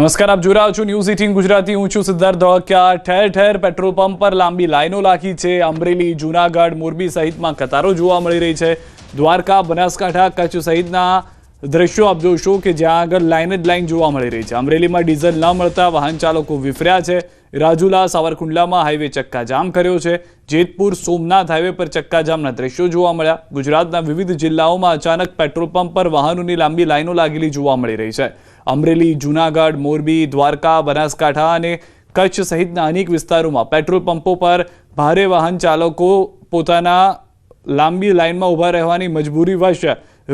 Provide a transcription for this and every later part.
નમસ્કાર, આપ જોઈ રહ્યા છો ન્યૂઝ 18 ગુજરાતી। હું છું સિદ્ધાર્થ ધોળકિયા। ઠેર ઠેર પેટ્રોલ પંપ પર લાંબી લાઈનો લાગી છે। અમરેલી, જૂનાગઢ, મોરબી સહિતમાં કતારો જોવા મળી રહી છે। દ્વારકા, બનાસકાંઠા, કચ્છ સહિતના દ્રશ્યો આપ જોશો કે જ્યાં આગળ લાઈન જ લાઈન જોવા મળી રહી છે। અમરેલીમાં ડીઝલ ન મળતા વાહન ચાલકો વિફર્યા છે। રાજુલા, સાવરકુંડલામાં હાઈવે ચક્કાજામ કર્યો છે। જેતપુર, સોમનાથ હાઈવે પર ચક્કાજામના દ્રશ્યો જોવા મળ્યા। ગુજરાતના વિવિધ જિલ્લાઓમાં અચાનક પેટ્રોલ પંપ પર વાહનોની લાંબી લાઈનો લાગેલી જોવા મળી રહી છે। અમરેલી, જૂનાગઢ, મોરબી, દ્વારકા, બનાસકાંઠા અને કચ્છ સહિતના અનેક વિસ્તારોમાં પેટ્રોલ પંપો પર ભારે વાહન ચાલકો પોતાના લાંબી લાઈનમાં ઊભા રહેવાની મજબૂરીવશ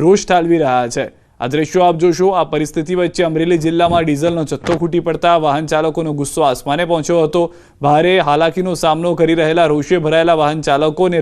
રોષ ઠાલવી રહ્યા છે। આ દ્રશ્યો આપ જોશો। આ પરિસ્થિતિ વચ્ચે અમરેલી જિલ્લામાં ડીઝલનો જથ્થો ખૂટી પડતા વાહન ચાલકોનો ગુસ્સો આસમાને પહોંચ્યો હતો। ભારે હાલાકીનો સામનો કરી રહેલા રોષે ભરાયેલા વાહન ચાલકો અને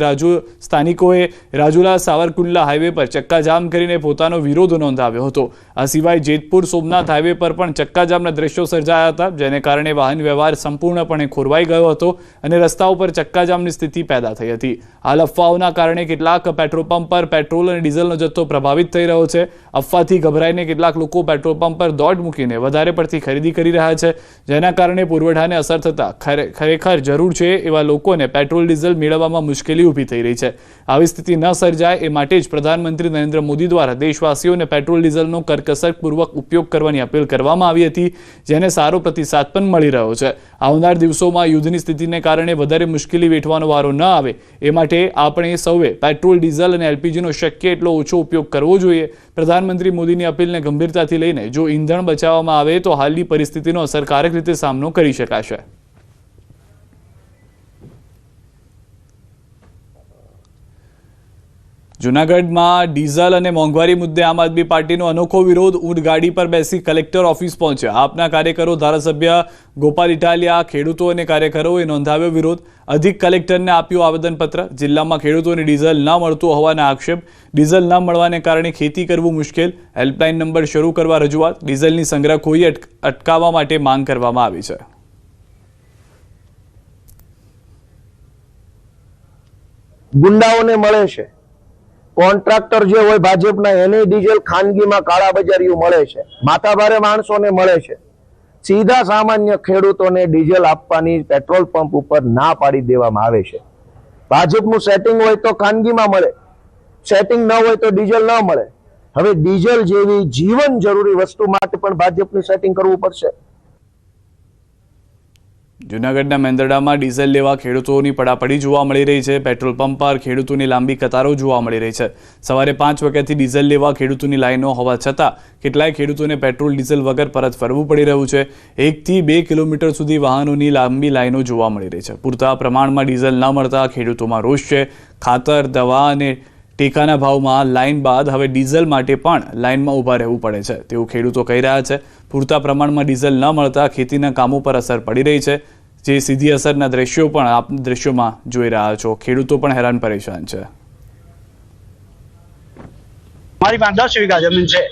સ્થાનિકોએ રાજુલા, સાવરકુંડલા હાઈવે પર ચક્કાજામ કરીને પોતાનો વિરોધ નોંધાવ્યો હતો। આ સિવાય જેતપુર, સોમનાથ હાઈવે પર પણ ચક્કાજામના દ્રશ્યો સર્જાયા હતા, જેને કારણે વાહન વ્યવહાર સંપૂર્ણપણે ખોરવાઈ ગયો હતો અને રસ્તાઓ પર ચક્કાજામની સ્થિતિ પેદા થઈ હતી। હાલ અફવાઓના કારણે કેટલાક પેટ્રોલ પંપ પર પેટ્રોલ અને ડીઝલનો જથ્થો પ્રભાવિત થઈ રહ્યો છે। અફવાથી ગભરાઈને કેટલાક લોકો પેટ્રોલ પંપ પર દોડ મૂકીને વધારે પડતી ખરીદી કરી રહ્યા છે, જેના કારણે પુરવઠાને અસર થતા ખરેખર જરૂર છે એવા લોકોને પેટ્રોલ ડીઝલ મેળવવામાં મુશ્કેલી ઊભી થઈ રહી છે। આવી સ્થિતિ ન સર્જાય એ માટે જ પ્રધાનમંત્રી નરેન્દ્ર મોદી દ્વારા દેશવાસીઓને પેટ્રોલ ડીઝલનો કરકસરપૂર્વક ઉપયોગ કરવાની અપીલ કરવામાં આવી હતી, જેને સારો પ્રતિસાદ પણ મળી રહ્યો છે। આવનાર દિવસોમાં યુદ્ધની સ્થિતિને કારણે વધારે મુશ્કેલી વેઠવાનો વારો ન આવે એ માટે આપણે સૌએ પેટ્રોલ, ડીઝલ અને એલપીજીનો શક્ય એટલો ઓછો ઉપયોગ કરવો જોઈએ। પ્રધાનમંત્રી મોદીની અપીલને ગંભીરતાથી લઈને જો ઈંધણ બચાવવામાં આવે તો હાલની પરિસ્થિતિનો અસરકારક રીતે સામનો કરી શકાશે। જૂનાગઢમાં ડીઝલ અને મોંઘવારી મુદ્દે આમ આદમી પાર્ટીનો અનોખો વિરોધ। ઊંટ ગાડી પર બેસી કલેક્ટર ઓફિસ પહોંચ્યા। આપના કાર્યકરો, ધારાસભ્ય ગોપાલ ઇટાલિયા, ખેડૂતો અને કાર્યકરોએ નોંધાવ્યો વિરોધ। અધિક કલેક્ટરને આપ્યું આવેદનપત્ર। જિલ્લામાં ખેડૂતોને ડીઝલ ન મળતું હોવાના આક્ષેપ। ડીઝલ ન મળવાને કારણે ખેતી કરવું મુશ્કેલ। હેલ્પલાઇન નંબર શરૂ કરવા રજૂઆત। ડીઝલની સંગ્રહખોરી અટકાવવા માટે માંગ કરવામાં આવી છે। ગુંડાઓને મળે છે, કોન્ટ્રાક્ટર જે હોય ભાજપના એને ડીઝલ ખાનગીમાં કાળાબજારીઓ મળે છે, માથાભારે માણસોને મળે છે। સીધા સામાન્ય ખેડૂતોને ડીઝલ આપવાની પેટ્રોલ પંપ ઉપર ના પાડી દેવામાં આવે છે। ભાજપનું સેટિંગ હોય તો ખાનગીમાં મળે, સેટિંગ ન હોય તો ડીઝલ ન મળે। હવે ડીઝલ જેવી જીવન જરૂરી વસ્તુ માટે પણ ભાજપનું સેટિંગ કરવું પડશે। જૂનાગઢના મેંદરડામાં ડીઝલ લેવા ખેડૂતોની પડાપડી જોવા મળી રહી છે। પેટ્રોલ પંપ પર ખેડૂતોની લાંબી કતારો જોવા મળી રહી છે। સવારે 5 વાગ્યાથી ડીઝલ લેવા ખેડૂતોની લાઈનો હોવા છતાં કેટલાય ખેડૂતોને પેટ્રોલ, ડીઝલ વગર પરત ફરવું પડી રહ્યું છે। 1 થી 2 કિલોમીટર સુધી વાહનોની લાંબી લાઈનો જોવા મળી રહી છે। પૂરતા પ્રમાણમાં ડીઝલ ન મળતા ખેડૂતોમાં રોષ છે। ખાતર, દવા અને ટેકાના ભાવમાં લાઈન બાદ હવે ડીઝલ માટે પણ લાઈનમાં ઊભા રહેવું પડે છે તેવું ખેડૂતો કહી રહ્યા છે। પૂરતા પ્રમાણમાં ડીઝલ ન મળતા ખેતીના કામો પર અસર પડી રહી છે, જે સીધી અસરના દ્રશ્યો પણ આપ દ્રશ્યોમાં જોઈ રહ્યા છો। ખેડૂતો પણ હેરાન પરેશાન છે। મારી પાસે 10 વીઘા જમીન છે।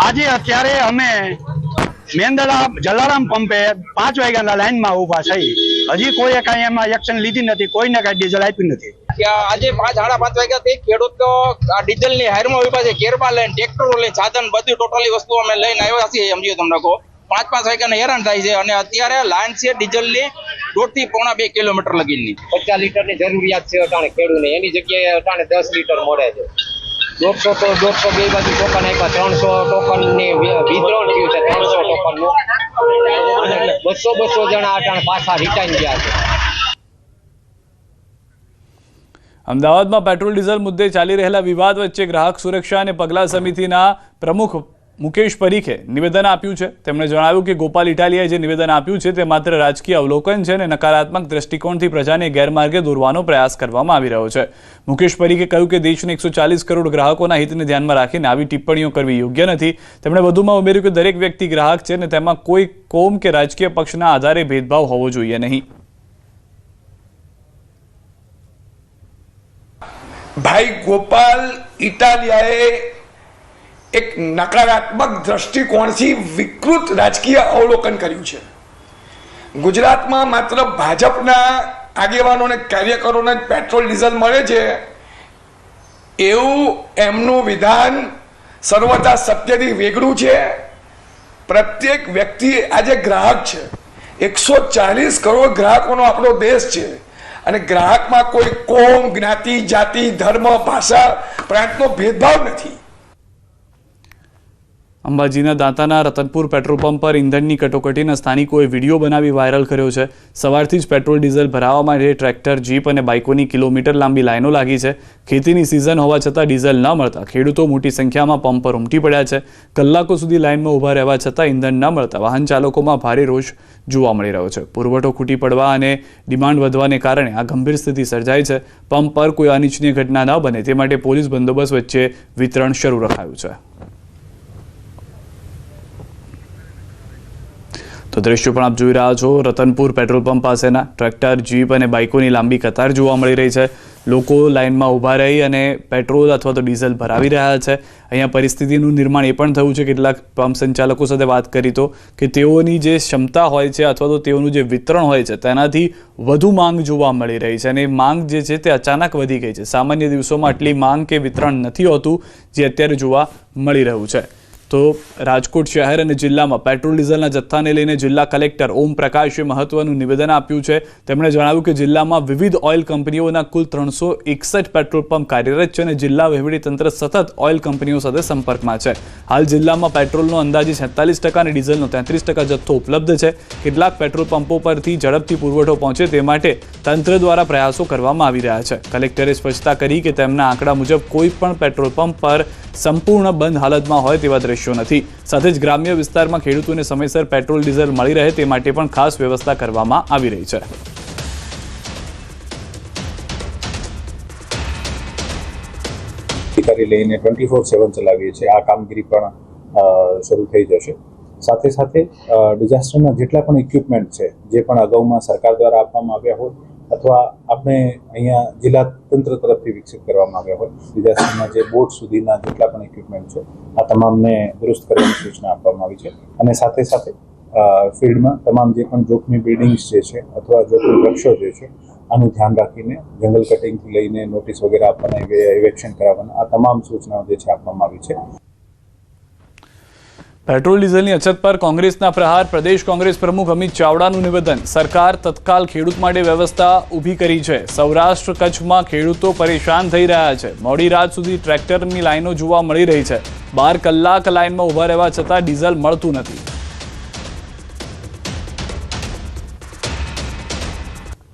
આજે અત્યારે અમે મેંદડા જલારામ પંપે 5 વાગ્યાના લાઈનમાં ઊભા થઈ, હજી કોઈએ કાંઈ એમાં એક્શન લીધી નથી, કોઈને કાંઈ ડીઝલ આપ્યું નથી। આજે 5-5:30 વાગ્યાથી ખેડૂતો આ ડીઝલની હારમાં ઊભા છે। કેરબા લઈને, ટ્રેક્ટરો લઈને, સાધન બધી ટોટલી વસ્તુ અમે લઈને આવ્યા છીએ। સમજો તમને કહો 5 વાગ્યાને હેરાન થાય છે અને અત્યારે લાઈન છે ડીઝલની 1.5 થી 2.5 કિલોમીટર લગીની। 50 લીટરની જરૂરિયાત છે અટાણે ખેડૂતને, એની જગ્યાએ અટાણે 10 લીટર મળે છે। 150 તો 150 બે બાજુ ટોકન આપ્યા, 300 ટોકનની વિતરણ થયું છે। 300 ટોકનનું 200 જણા અટાણે પાછા રિટાઈન ગયા છે। અમદાવાદમાં પેટ્રોલ ડીઝલ મુદ્દે ચાલી રહેલા વિવાદ વચ્ચે ગ્રાહક સુરક્ષા અને પગલાં સમિતિના પ્રમુખ મુકેશ પરીખે નિવેદન આપ્યું છે। તેમણે જણાવ્યું કે ગોપાલ ઇટાલિયાએ જે નિવેદન આપ્યું છે તે માત્ર રાજકીય અવલોકન છે અને નકારાત્મક દ્રષ્ટિકોણથી પ્રજાને ગેરમાર્ગે દોરવાનો પ્રયાસ કરવામાં આવી રહ્યો છે। મુકેશ પરીખે કહ્યું કે દેશના 140 કરોડ ગ્રાહકોના હિતને ધ્યાનમાં રાખીને આવી ટિપ્પણીઓ કરવી યોગ્ય નથી। તેમણે વધુમાં ઉમેર્યું કે દરેક વ્યક્તિ ગ્રાહક છે અને તેમાં કોઈ કોમ કે રાજકીય પક્ષના આધારે ભેદભાવ હોવો જોઈએ નહીં। ભાઈ ગોપાલ ઇટાલિયાએ એક નકારાત્મક દ્રષ્ટિકોણથી વિકૃત રાજકીય અવલોકન કર્યું છે। ગુજરાતમાં માત્ર ભાજપના આગેવાનોને, કાર્યકરોને જ પેટ્રોલ, ડીઝલ મળે છે એવું એમનું વિધાન સર્વથા સત્યથી વેગળું છે। પ્રત્યેક વ્યક્તિ આજે ગ્રાહક છે. 140 કરોડ ગ્રાહકોનો આપણો દેશ છે અને ગ્રાહકમાં કોઈ કોમ, જ્ઞાતિ, જાતિ, ધર્મ, ભાષા, પ્રાંતનો ભેદભાવ નથી. અંબાજીના દાંતાના રતનપુર પેટ્રોલ પંપ પર ઈંધણની કટોકટીના સ્થાનિકોએ વિડીયો બનાવી વાયરલ કર્યો છે. સવારથી જ પેટ્રોલ ડીઝલ ભરાવવા માટે ટ્રેક્ટર, જીપ અને બાઇકોની કિલોમીટર લાંબી લાઈનો લાગી છે. ખેતીની સિઝન હોવા છતાં ડીઝલ ન મળતા ખેડૂતો મોટી સંખ્યામાં પંપ પર ઉમટી પડ્યા છે. કલાકો સુધી લાઇનમાં ઊભા રહેવા છતાં ઈંધણ ન મળતા વાહન ચાલકોમાં ભારે રોષ જોવા મળી રહ્યો છે. પુરવઠો ખૂટી પડવા અને ડિમાન્ડ વધવાને કારણે આ ગંભીર સ્થિતિ સર્જાઈ છે. પંપ પર કોઈ અનિચ્છનીય ઘટના ન બને તે માટે પોલીસ બંદોબસ્ત વચ્ચે વિતરણ શરૂ રખાયું છે. તો દ્રશ્યો પણ આપ જોઈ રહ્યા છો. રતનપુર પેટ્રોલ પંપ પાસેના ટ્રેક્ટર, જીપ અને બાઇકોની લાંબી કતાર જોવા મળી રહી છે. લોકો લાઇનમાં ઊભા રહી અને પેટ્રોલ અથવા તો ડીઝલ ભરાવી રહ્યા છે. અહીંયા પરિસ્થિતિનું નિર્માણ એ પણ થયું છે, કેટલાક પંપ સંચાલકો સાથે વાત કરી તો, કે તેઓની જે ક્ષમતા હોય છે અથવા તો તેઓનું જે વિતરણ હોય છે તેનાથી વધુ માંગ જોવા મળી રહી છે અને માંગ જે છે તે અચાનક વધી ગઈ છે. સામાન્ય દિવસોમાં આટલી માંગ કે વિતરણ નથી હોતું જે અત્યારે જોવા મળી રહ્યું છે. તો રાજકોટ શહેર અને જિલ્લામાં પેટ્રોલ ડીઝલના જથ્થાને લઈને જિલ્લા કલેક્ટર ઓમ પ્રકાશે મહત્વનું નિવેદન આપ્યું છે. તેમણે જણાવ્યું કે જિલ્લામાં વિવિધ ઓઇલ કંપનીઓના કુલ 361 પેટ્રોલ પંપ કાર્યરત છે અને જિલ્લા વહીવટીતંત્ર સતત ઓઇલ કંપનીઓ સાથે સંપર્કમાં છે. હાલ જિલ્લામાં પેટ્રોલનો અંદાજે 46% અને ડીઝલનો 33% જથ્થો ઉપલબ્ધ છે. કેટલાક પેટ્રોલ પંપો પરથી ઝડપથી પુરવઠો પહોંચે તે માટે તંત્ર દ્વારા પ્રયાસો કરવામાં આવી રહ્યા છે. કલેક્ટરે સ્પષ્ટતા કરી કે તેમના આંકડા મુજબ કોઈ પણ પેટ્રોલ પંપ પર સંપૂર્ણ બંધ હાલતમાં હોય તેવા દ્રશ્યો નથી. સાથે જ ગ્રામ્ય વિસ્તારમાં ખેડૂતોને સમયસર પેટ્રોલ ડીઝલ મળી રહે તે માટે પણ ખાસ વ્યવસ્થા કરવામાં આવી રહી છે. લઈને 24/7 ચલાવીએ છીએ. આ કામગીરી પણ શરૂ થઈ જશે. સાથે સાથે ડિઝાસ્ટરના જેટલા પણ ઇક્વિપમેન્ટ છે, જે પણ અગાઉમાં સરકાર દ્વારા આપવામાં આવ્યા હોય અથવા આપણે અહીંયા જિલ્લા તંત્ર તરફથી વિકસિત કરવામાં આવ્યા હોય, ડિઝાસ્ટરના જે બોટ સુધીના જેટલા પણ ઇક્વિપમેન્ટ છે આ તમામને દુરુસ્ત કરવાની સૂચના આપવામાં આવી છે. અને સાથે સાથે ફિલ્ડમાં તમામ જે પણ જોખમી બિલ્ડિંગ્સ જે છે અથવા જોખમી વૃક્ષો જે છે આનું ધ્યાન રાખીને જંગલ કટિંગથી લઈને નોટિસ વગેરે આપવાના, ઇવેક્શન કરાવવાના આ તમામ સૂચનાઓ જે છે આપવામાં આવી છે. પેટ્રોલ ડીઝલની અછત પર કોંગ્રેસના પ્રહાર. પ્રદેશ કોંગ્રેસ પ્રમુખ અમિત ચાવડાનું નિવેદન. સરકાર તત્કાલ ખેડૂત માટે વ્યવસ્થા ઊભી કરી છે. સૌરાષ્ટ્ર કચ્છમાં ખેડૂતો પરેશાન થઈ રહ્યા છે. મોડી રાત સુધી ટ્રેક્ટરની લાઈનો જોવા મળી રહી છે. 12 કલાક લાઈનમાં ઊભા રહેવા છતાં ડીઝલ મળતું નથી.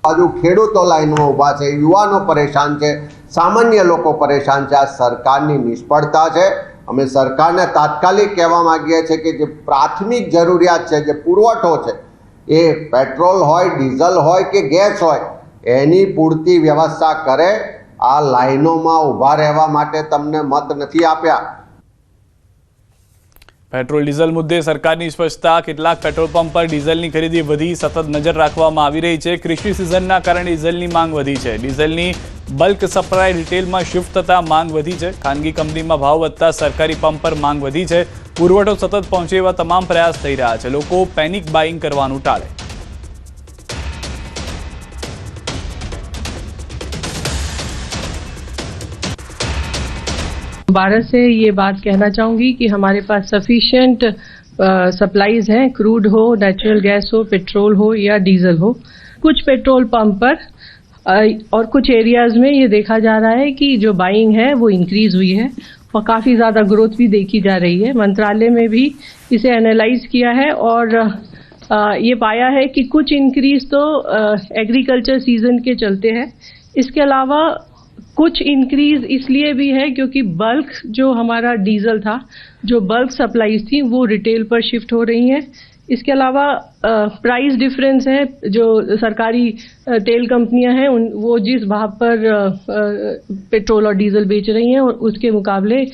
બાજુ ખેડૂતો લાઈનમાં ઊભા છે, યુવાનો પરેશાન છે, સામાન્ય લોકો પરેશાન છે. આ સરકારની નિષ્ફળતા છે. અમે સરકારને તાત્કાલિક કહેવા માંગીએ છીએ કે જે પ્રાથમિક જરૂરિયાત છે, જે પુરવઠો છે, એ પેટ્રોલ હોય, ડીઝલ હોય કે ગેસ હોય, એની પૂરતી વ્યવસ્થા કરે. આ લાઈનોમાં ઊભા રહેવા માટે તમને મત નથી આપ્યા. પેટ્રોલ ડીઝલ મુદ્દે સરકારની સ્પષ્ટતા. કેટલાક પેટ્રોલ પંપ પર ડીઝલની ખરીદી વધી, સતત નજર રાખવામાં આવી રહી છે. કૃષિ સિઝનના કારણે ડીઝલની માંગ વધી છે. ડીઝલની બલ્ક સપ્લાય રિટેલમાં શિફ્ટ થતા માંગ વધી છે. ખાનગી કંપનીમાં ભાવ વધતા સરકારી પંપ પર માંગ વધી છે. પુરવઠો સતત પહોંચે એવા તમામ પ્રયાસ થઈ રહ્યા છે. લોકો પેનિક બાઇંગ કરવાનું ટાળે. भारत से ये बात कहना चाहूँगी कि हमारे पास सफिशिएंट सप्लाईज हैं, क्रूड हो, नेचुरल गैस हो, पेट्रोल हो या डीजल हो. कुछ पेट्रोल पंप पर और कुछ एरियाज में ये देखा जा रहा है कि जो बाइंग है वो इंक्रीज हुई है और काफ़ी ज़्यादा ग्रोथ भी देखी जा रही है. मंत्रालय में भी इसे एनालाइज किया है और ये पाया है कि कुछ इंक्रीज तो एग्रीकल्चर सीजन के चलते हैं. इसके अलावा कुछ इंक्रीज इसलिए भी है क्योंकि बल्क जो हमारा डीजल था, जो बल्क सप्लाईज थी वो रिटेल पर शिफ्ट हो रही हैं. इसके अलावा प्राइस डिफरेंस है. जो सरकारी तेल कंपनियां हैं वो जिस भाव पर पेट्रोल और डीजल बेच रही हैं और उसके मुकाबले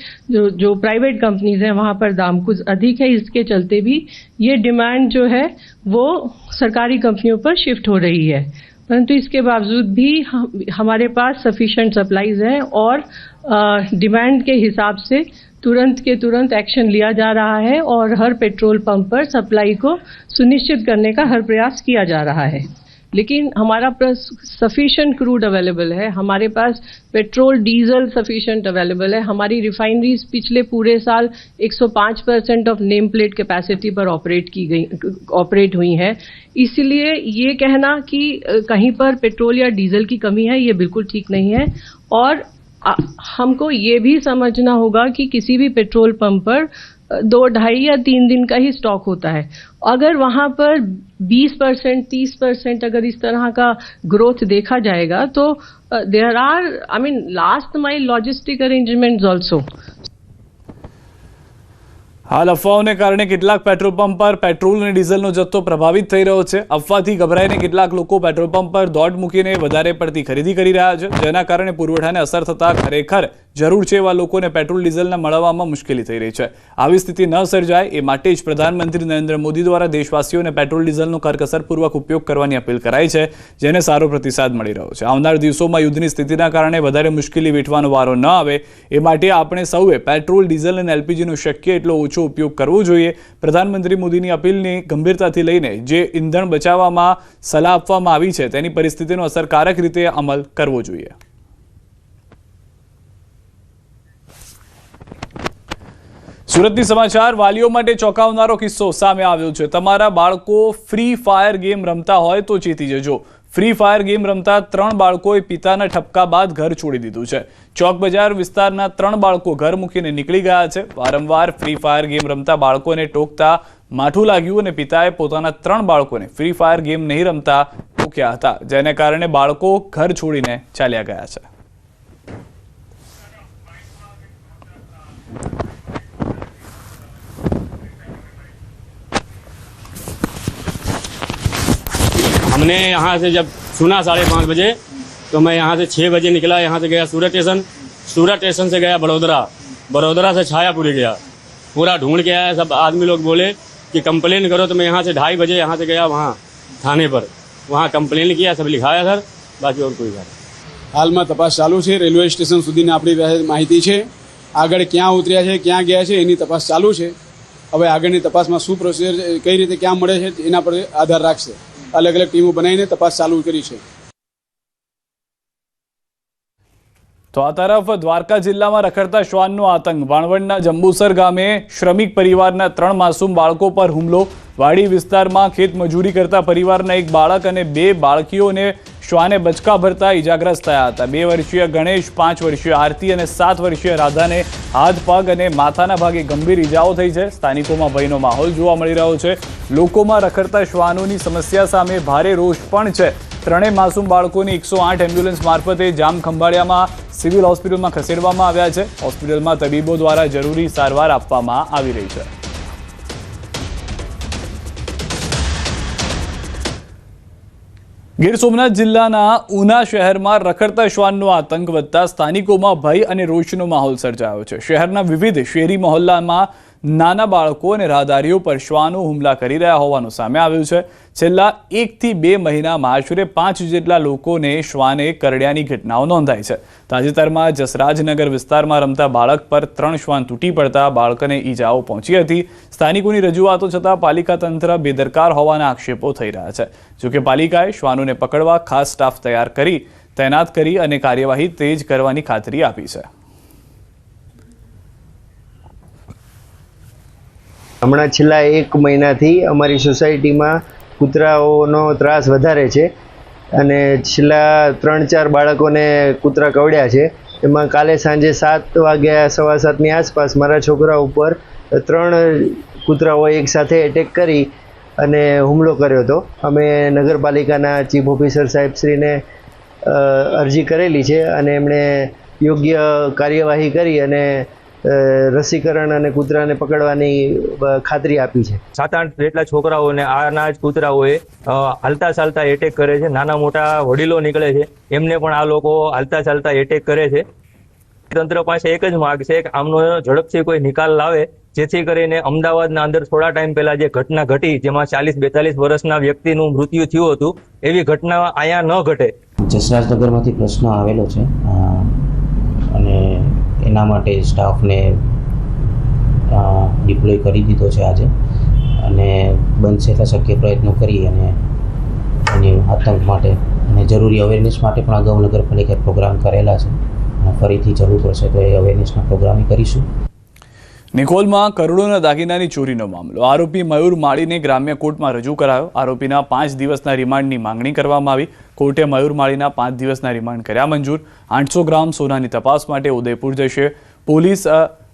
जो प्राइवेट कंपनीज हैं वहाँ पर दाम कुछ अधिक है. इसके चलते भी ये डिमांड जो है वो सरकारी कंपनियों पर शिफ्ट हो रही है. परंतु इसके बावजूद भी हमारे पास सफिशिएंट सप्लाईज हैं और डिमांड के हिसाब से तुरंत के तुरंत एक्शन लिया जा रहा है और हर पेट्रोल पंप पर सप्लाई को सुनिश्चित करने का हर प्रयास किया जा रहा है. लेकिन हमारा पास सफिशिएंट क्रूड अवेलेबल है, हमारे पास पेट्रोल डीजल सफिशिएंट अवेलेबल है, हमारी रिफाइनरीज पिछले पूरे साल 105% ऑफ नेम प्लेट कैपेसिटी पर ऑपरेट हुई हैं। इसलिए ये कहना कि कहीं पर पेट्रोल या डीजल की कमी है, ये बिल्कुल ठीक नहीं है। और हमको ये भी समझना होगा कि किसी भी पेट्रोल पंप पर 2, 2.5 या 3 दिन का ही स्टॉक होता है। अगर वहां पर 20%, 30% अगर इस तरह का ग्रोथ देखा जाएगा तो there are last mile logistic arrangements also. હાલ અફવાઓને કારણે કેટલાક પેટ્રોલ પંપ પર પેટ્રોલ અને ડીઝલનો જથ્થો પ્રભાવિત થઈ રહ્યો છે। અફવાથી ગભરાઈને કેટલાક લોકો પેટ્રોલ પંપ પર દોડ મૂકીને વધારે પડતી ખરીદી કરી રહ્યા છે, જેના કારણે પુરવઠાને અસર થતાં ખરેખર જરૂર છે એવા લોકોને પેટ્રોલ ડીઝલના મળવામાં મુશ્કેલી થઈ રહી છે। આવી સ્થિતિ ન સર્જાય એ માટે જ પ્રધાનમંત્રી નરેન્દ્ર મોદી દ્વારા દેશવાસીઓને પેટ્રોલ ડીઝલનો કરકસરપૂર્વક ઉપયોગ કરવાની અપીલ કરાઈ છે, જેને સારો પ્રતિસાદ મળી રહ્યો છે। આવનાર દિવસોમાં યુદ્ધની સ્થિતિના કારણે વધારે મુશ્કેલી વેઠવાનો વારો ન આવે એ માટે આપણે સૌએ પેટ્રોલ, ડીઝલ અને એલપીજીનો શક્ય એટલો ઓછો ઉપયોગ કરવો જોઈએ। પ્રધાનમંત્રી મોદીની અપીલને ગંભીરતાથી લઈને જે ઈંધણ બચાવવામાં સલાહ આપવામાં આવી છે તેની પરિસ્થિતિનો અસરકારક રીતે અમલ કરવો જોઈએ। સુરતની સમાચાર વાલીઓ માટે ચોંકાવનારો કિસ્સો સામે આવ્યો છે। તમારા બાળકો ફ્રી ફાયર ગેમ રમતા હોય તો ચેતી જજો। ફ્રી ફાયર ગેમ રમતા 3 બાળકોએ પિતાના ઠપકા બાદ ઘર છોડી દીધું છે। ચોક બજાર વિસ્તારના 3 બાળકો ઘર મૂકીને નીકળી ગયા છે। વારંવાર ફ્રી ફાયર ગેમ રમતા બાળકોને ટોકતા માઠું લાગ્યું અને પિતાએ પોતાના 3 બાળકોને ફ્રી ફાયર ગેમ નહીં રમતા ટોક્યા હતા, જેને કારણે બાળકો ઘર છોડીને ચાલ્યા ગયા છે। हमने यहाँ से जब सुना 5:30 बजे तो मैं यहाँ से 6 बजे निकला। यहाँ से गया सूरत स्टेशन से गया बड़ौदरा से छायापुरी गया। पूरा ढूंढ के आया। सब आदमी लोग बोले कि कंप्लेन करो, तो मैं यहाँ से 2:30 बजे यहाँ से गया वहाँ थाने पर। वहाँ कंप्लेन किया, सब लिखाया सर, बाकी और कोई बात। हाल में तपास चालू है। रेलवे स्टेशन सुधीनी आपणी माहिती है। आगळ क्या उतर्या है, क्या गया है, एनी तपास चालू है। हवे आगळनी तपासमां शुं प्रोसिजर, कई रीते क्या मळे छे एना पर आधार राखशे। अलग अलग टीमों बनावीने तपास चालू करी है। तो आ तरफ द्वारका जिल्लामां रखड़ता श्वाननो आतंक। वाणवडना जंबूसर गामे श्रमिक परिवाરના 3 मासूम बाळको पर हुमलो। वाड़ी विस्तारमां खेत मजूरी करता परिवाરના 1 बाळक અને 2 बाळकीओने श्वाने बचका भरता इजाग्रस्त थया हता। 2 वर्षीय गणेश, 5 वर्षीय आरती અને 7 वर्षीय राधाने हाथ, पग અને माथाना भागे गंभीर इजाओ थई छे। स्थानिकोमां भयनो माहोल जोवा मळी रह्यो छे। लोकोमां रखड़ता श्वानोनी समस्या सामे भारे रोष पण छे। 3 मासूम बाळकोने 108 एम्ब्युलन्स मार्फते जामखंभाळियामां सिविल હોસ્પિટલમાં ખસેડવામાં આવ્યા છે। હોસ્પિટલમાં તબીબો દ્વારા જરૂરી સારવાર આપવામાં આવી રહી છે। ગીર સોમનાથ જિલ્લાના ઉના શહેરમાં રખડતા શ્વાનનો આતંક વધતા સ્થાનિકોમાં ભય અને રોષનો માહોલ સર્જાયો છે। શહેરના વિવિધ શેરી મહોલ્લામાં નાના બાળકો અને રાહદારીઓ પર શ્વાનો હુમલા કરી રહ્યા હોવાનું સામે આવ્યું છે। છેલ્લા 1 થી 2 મહિનામાં આશરે 5 જેટલા લોકોને શ્વાને કરડ્યાની ઘટનાઓ નોંધાઈ છે। તાજેતરમાં જસરાજનગર વિસ્તારમાં રમતા બાળક પર 3 શ્વાન તૂટી પડતા બાળકને ઈજાઓ પહોંચી હતી। સ્થાનિકોની રજૂઆતો છતાં પાલિકા તંત્ર બેદરકાર હોવાના આક્ષેપો થઈ રહ્યા છે। જોકે પાલિકાએ શ્વાનોને પકડવા ખાસ સ્ટાફ તૈનાત કરી અને કાર્યવાહી તેજ કરવાની ખાતરી આપી છે। હમણાં છેલ્લા 1 મહિનાથી અમારી સોસાયટીમાં કૂતરાઓનો ત્રાસ વધારે છે અને છેલ્લા 3-4 બાળકોને કૂતરા કવડ્યા છે। એમાં કાલે સાંજે 7 વાગ્યા 7:15ની આસપાસ મારા છોકરા ઉપર 3 કૂતરાઓએ એકસાથે એટેક કરી અને હુમલો કર્યો હતો। અમે નગરપાલિકાના ચીફ ઓફિસર સાહેબશ્રીને અરજી કરેલી છે અને એમણે યોગ્ય કાર્યવાહી કરી અને રસીકરણ અને કૂતરાને પકડવાની ખાતરી આપી છે। 7-8 જેટલા છોકરાઓને આના જ કૂતરાઓએ હાલતા ચાલતા એટેક કરે છે। નાના મોટા વડીલો નીકળે છે, એમને પણ આ લોકો હાલતા ચાલતા એટેક કરે છે। તંત્ર પાસે એક જ માગ છે કે આમનો ઝડપથી કોઈ નિકાલ લાવે, જેથી કરીને અમદાવાદના અંદર થોડા ટાઈમ પહેલા જે ઘટના ઘટી, જેમાં 40-42 વર્ષના વ્યક્તિનું મૃત્યુ થયું હતું, એવી ઘટના અહીંયા ન ઘટે। જસરાજનગરમાંથી પ્રશ્ન આવેલો છે અને એના માટે સ્ટાફને ડિપ્લોય કરી દીધો છે આજે, અને બનશે એટલા શક્ય પ્રયત્નો કરી અને એની આતંક માટે અને જરૂરી અવેરનેસ માટે પણ અગાઉ નગરપાલિકાએ પ્રોગ્રામ કરેલા છે અને ફરીથી જરૂર પડશે તો એ અવેરનેસના પ્રોગ્રામ કરીશું. નિકોલમાં કરોડોના દાગીનાની ચોરીનો મામલો. આરોપી મયુર માળીને ગ્રામ્ય કોર્ટમાં રજૂ કરાયો. આરોપીના 5 દિવસના રિમાન્ડની માંગણી કરવામાં આવી. કોર્ટે મયુર માળીના 5 દિવસના રિમાન્ડ કર્યા મંજૂર. 800 ગ્રામ સોનાની તપાસ માટે ઉદયપુર જશે. પોલીસ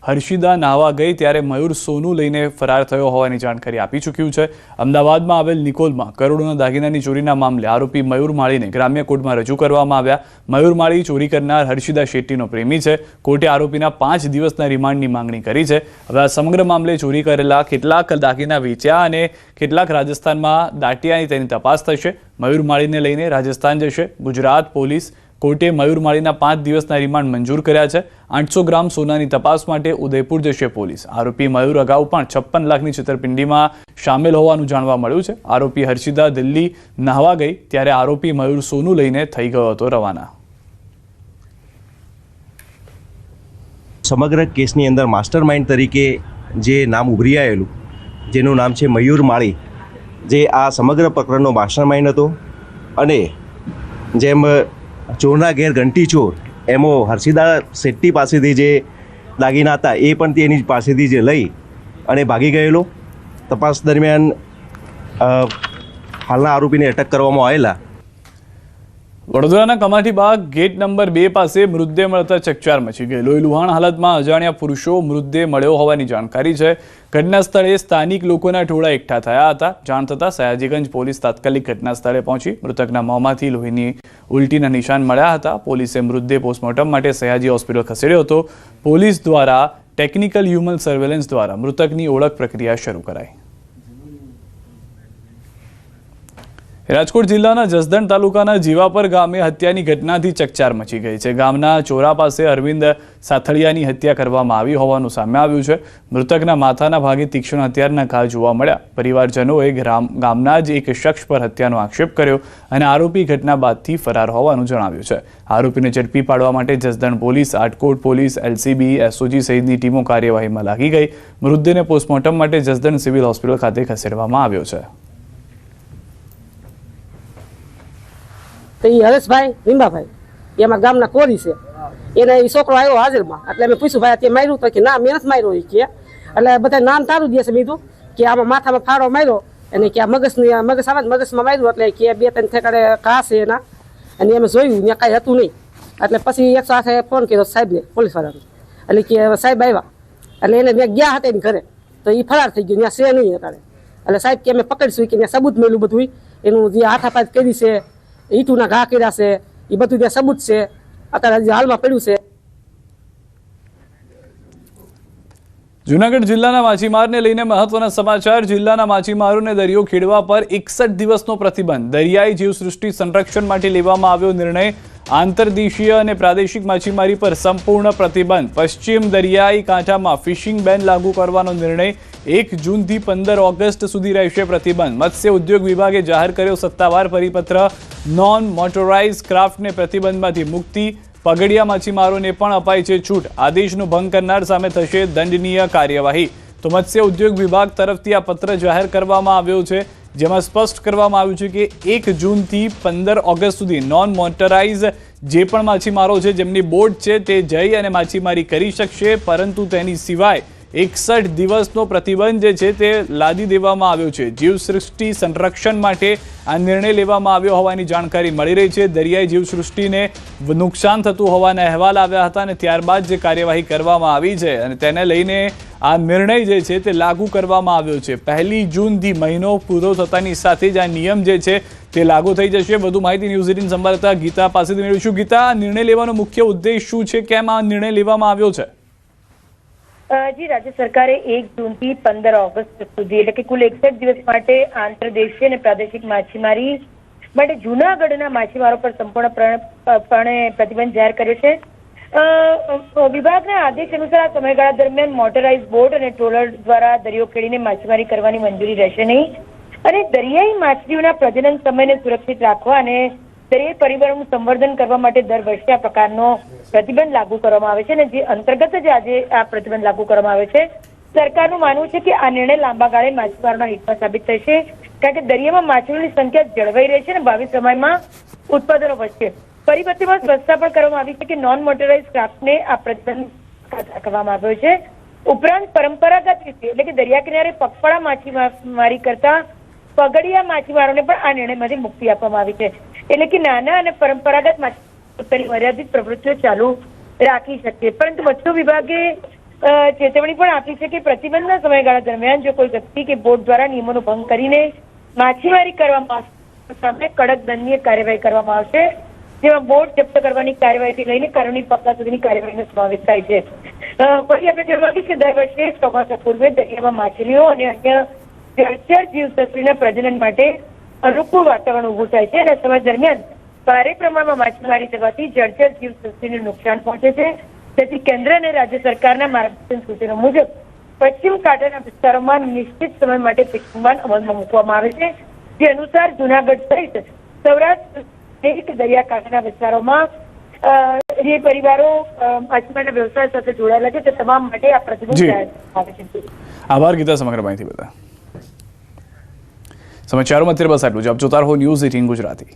હર્ષિદા નાહવા ગઈ ત્યારે મયુર સોનું લઈને ફરાર થયો હોવાની જાણકારી આપી ચૂક્યું છે. અમદાવાદમાં આવેલ નિકોલમાં કરોડોના દાગીનાની ચોરીના મામલે આરોપી મયુર માળીને ગ્રામ્ય કોર્ટમાં રજૂ કરવામાં આવ્યા. મયુર માળી ચોરી કરનાર હર્ષિદા શેટ્ટીનો પ્રેમી છે. કોર્ટે આરોપીના 5 દિવસના રિમાન્ડની માંગણી કરી છે. હવે આ સમગ્ર મામલે ચોરી કરેલા કેટલાક દાગીના વેચ્યા અને કેટલાક રાજસ્થાનમાં દાટિયાની તેની તપાસ થશે. મયુર માળીને લઈને રાજસ્થાન જશે. ગુજરાત પોલીસ કોર્ટે મયુર માળીના 5 દિવસના રિમાન્ડ મંજૂર કર્યા છે. 800 ગ્રામ સોનાની તપાસ માટે ઉદયપુર જશે પોલીસ. આરોપી મયુર અગાઉ પણ 56 લાખની છેતરપિંડીમાં સામેલ હોવાનું જાણવા મળ્યું છે. આરોપી હર્ષિદા દિલ્હી નાહવા ગઈ ત્યારે આરોપી મયુર સોનું લઈને થઈ ગયો હતો રવાના. સમગ્ર કેસની અંદર માસ્ટર માઇન્ડ તરીકે જે નામ ઉભરી આવેલું, જેનું નામ છે મયુર માળી, જે આ સમગ્ર પ્રકરણનો માસ્ટર માઇન્ડ હતો અને જેમ ચોરના ઘેર ઘંટી ચોર એમાં હર્ષિદા શેટ્ટી પાસેથી જે દાગીના હતા એ પણ તેની પાસેથી જે લઈ અને ભાગી ગયેલો. તપાસ દરમિયાન હાલના આરોપીને અટક કરવામાં આવેલા. વડોદરાના કમાટીબાગ ગેટ નંબર 2 પાસે મૃતદેહ મળતા ચકચાર મચી ગઈ. લોહી લુહાણ હાલતમાં અજાણ્યા પુરુષો મૃતદેહ મળ્યો હોવાની જાણકારી છે. ઘટના સ્થળે સ્થાનિક લોકોના ટોળા એકઠા થયા હતા. જાણ થતાં સયાજીગંજ પોલીસ તાત્કાલિક ઘટના સ્થળે પહોંચી મૃતકના મોંમાંથી લોહીની ઉલટીના નિશાન મળ્યા હતા. પોલીસે મૃતદેહ પોસ્ટમોર્ટમ માટે સયાજી હોસ્પિટલ ખસેડ્યો હતો. પોલીસ દ્વારા ટેકનિકલ હ્યુમન સર્વેલન્સ દ્વારા મૃતકની ઓળખ પ્રક્રિયા શરૂ કરાઈ. રાજકોટ જિલ્લાના જસદણ તાલુકાના જીવાપર ગામે હત્યાની ઘટનાથી ચકચાર મચી ગઈ છે. ગામના ચોરા પાસે અરવિંદ સાથળિયાની હત્યા કરવામાં આવી હોવાનું સામે આવ્યું છે. મૃતકના માથાના ભાગે તીક્ષ્ણ હથિયારના ઘા જોવા મળ્યા. પરિવારજનોએ ગામના જ એક શખ્સ પર હત્યાનો આક્ષેપ કર્યો અને આરોપી ઘટના બાદથી ફરાર હોવાનું જણાવ્યું છે. આરોપીને ઝડપી પાડવા માટે Jasdan police, Atkot police, LCB, SOG સહિતની ટીમો કાર્યવાહીમાં લાગી ગઈ. મૃતદેહને પોસ્ટમોર્ટમ માટે જસદણ સિવિલ હોસ્પિટલ ખાતે ખસેડવામાં આવ્યો છે. તો એ હરેશભાઈ રીંબાભાઈ એમાં ગામના કોરી છે, એને એ છોકરો આવ્યો હાજરમાં. એટલે મેં પૂછ્યું ભાઈ તે માર્યું તો કે ના મેં નથી માર્યો કે. એટલે બધા નામ તારું દે છે બીજું કે આમાં માથામાં ફાળો માર્યો અને કે આ મગજ આવે મગજમાં માર્યું એટલે કે 2-3 ઠેકાડે ઘા છે એના. અને એમ જોયું ત્યાં કાંઈ હતું નહીં. એટલે પછી 108 ફોન કર્યો સાહેબને, પોલીસવાળાને. એટલે કે સાહેબ આવ્યા એટલે એને મેં ગયા હતા એની ઘરે તો એ ફરાર થઈ ગયો, ત્યાં છે નહીં અત્યારે. એટલે સાહેબ કે અમે પકડીશું કે ત્યાં સબૂત મેળ્યું બધું એનું જે હાથાપાત કરી છે, ઈટુના ઘા કર્યા છે, એ બધું ત્યાં સબૂત છે, અત્યારે હાલમાં પડ્યું છે. જૂનાગઢ જિલ્લાના માછીમારને લઈને મહત્વના સમાચાર. જિલ્લાના માછીમારોને દરિયો ખેડવા પર 61 દિવસનો પ્રતિબંધ. દરિયાઈ જીવસૃષ્ટિ સંરક્ષણ માટે લેવામાં આવ્યો નિર્ણય. આંતરદેશીય અને પ્રાદેશિક માછીમારી પર સંપૂર્ણ પ્રતિબંધ. પશ્ચિમ દરિયાઈ કાંઠામાં ફિશિંગ બેન લાગુ કરવાનો નિર્ણય. 1 જૂનથી 15 ઓગસ્ટ સુધી રહેશે પ્રતિબંધ. મત્સ્ય ઉદ્યોગ વિભાગે જાહેર કર્યો સત્તાવાર પરિપત્ર. નોન મોટરાઇઝ ક્રાફ્ટને પ્રતિબંધમાંથી મુક્તિ. પગડિયા માછીમારોને પણ અપાઈ છે છૂટ. આદેશનો ભંગ કરનાર સામે થશે દંડનીય કાર્યવાહી. તો મત્સ્ય ઉદ્યોગ વિભાગ તરફથી આ પત્ર જાહેર કરવામાં આવ્યો છે, જેમાં સ્પષ્ટ કરવામાં આવ્યું છે કે 1 જૂનથી 15 ઓગસ્ટ સુધી નોન મોટરાઇઝ જે પણ માછીમારો છે જેમની બોટ છે તે જઈ અને માછીમારી કરી શકશે, પરંતુ તેની સિવાય 61 દિવસનો પ્રતિબંધ જે છે તે લાદી દેવામાં આવ્યો છે. જીવસૃષ્ટિ સંરક્ષણ માટે આ નિર્ણય લેવામાં આવ્યો હોવાની જાણકારી મળી રહી છે. દરિયાઈ જીવસૃષ્ટિને નુકસાન થતું હોવાના અહેવાલ આવ્યા હતા અને ત્યારબાદ જે કાર્યવાહી કરવામાં આવી છે અને તેને લઈને આ નિર્ણય જે છે તે લાગુ કરવામાં આવ્યો છે. 1 જૂનથી મહિનો પૂરો થતાની સાથે જ આ નિયમ જે છે તે લાગુ થઈ જશે. વધુ માહિતી ન્યૂઝ 18 સંવાદદાતા ગીતા પાસેથી મેળવીશું. ગીતા, આ નિર્ણય લેવાનો મુખ્ય ઉદ્દેશ શું છે? કેમ આ નિર્ણય લેવામાં આવ્યો છે? જી, રાજ્ય સરકારે 1 જૂનથી 15 ઓગસ્ટ સુધી એટલે કે કુલ 61 દિવસ માટે આંતરદેશીય અને પ્રાદેશિક માછીમારી માટે જૂનાગઢના માછીમારો પર સંપૂર્ણપણે પ્રતિબંધ જાહેર કર્યો છે. વિભાગના આદેશ અનુસાર આ સમયગાળા દરમિયાન મોટરાઇઝ બોટ અને ટ્રોલર દ્વારા દરિયો ખેડીને માછીમારી કરવાની મંજૂરી રહેશે નહીં અને દરિયાઈ માછલીઓના પ્રજનન સમયને સુરક્ષિત રાખવા અને દરિયાઈ પરિવહનનું સંવર્ધન કરવા માટે દર વર્ષે આ પ્રકારનો પ્રતિબંધ લાગુ કરવામાં આવે છે અને જે અંતર્ગત જ આજે આ પ્રતિબંધ લાગુ કરવામાં આવે છે. સરકારનું માનવું છે કે આ નિર્ણય લાંબા ગાળે માછીમારોના હિતમાં સાબિત થશે, કારણ કે દરિયામાં માછલીઓની સંખ્યા જળવાઈ રહી છે અને ભાવિ સમયમાં ઉત્પાદનો વધશે. પરિપત્રમાં સ્પષ્ટતા પણ કરવામાં આવી છે કે નોન મોટરાઇઝ ક્રાફ્ટને આ પ્રતિબંધ કરવામાં આવ્યો છે. ઉપરાંત પરંપરાગત રીતે એટલે કે દરિયા કિનારે પગપાળા માછીમારી કરતા પગડિયા માછીમારોને પણ આ નિર્ણયમાંથી મુક્તિ આપવામાં આવી છે. એટલે કે નાના અને પરંપરાગત માછીમારી મર્યાદિત પ્રવૃત્તિઓ ચાલુ રાખી શકશે. પરંતુ મત્સ્ય વિભાગે ચેતવણી પણ આપી છે કે પ્રતિબંધના સમયગાળા દરમિયાન જો કોઈ વ્યક્તિ કે બોટ દ્વારા નિયમોનો ભંગ કરીને માછીમારી કરવામાં આવશે સામે કડક દંડનીય કાર્યવાહી કરવામાં આવશે, જેમાં બોટ જપ્ત કરવાની કાર્યવાહીથી લઈને કાનૂની પગલા સુધીની કાર્યવાહીનો સમાવેશ થાય છે. પછી આપણે જણાવીએ કે દર વર્ષે ચોમાસા પૂર્વે દરિયામાં માછલીઓ અને અન્ય જળચર જીવસૃષ્ટિના પ્રજનન માટે અનુકૂળ વાતાવરણ ઉભું થાય છે અને સમય દરમિયાન ભારે પ્રમાણમાં માછીમારી થવાથી જળચર જીવસૃષ્ટિને નુકસાન પહોંચે છે. તેથી કેન્દ્ર અને રાજ્ય સરકારના માર્ગદર્શન સૂચનો મુજબ પશ્ચિમ કાંઠાના વિસ્તારોમાં નિશ્ચિત સમય માટે ફિશિંગ અમલમાં મૂકવામાં આવે છે, જે અનુસાર જુનાગઢ સહિત સૌરાષ્ટ્ર દરિયાકાંઠાના વિસ્તારોમાં જે પરિવારો માછીમારીના વ્યવસાય સાથે જોડાયેલા છે તે તમામ માટે આ પ્રતિબંધ જાહેર કરવામાં આવે છે. આભાર ગીતા, સમગ્ર માહિતી બદલ. સમાચારોમાં અત્યારે બસ આટલું જ. આપ જોતા રહો ન્યૂઝ 18 ગુજરાતી.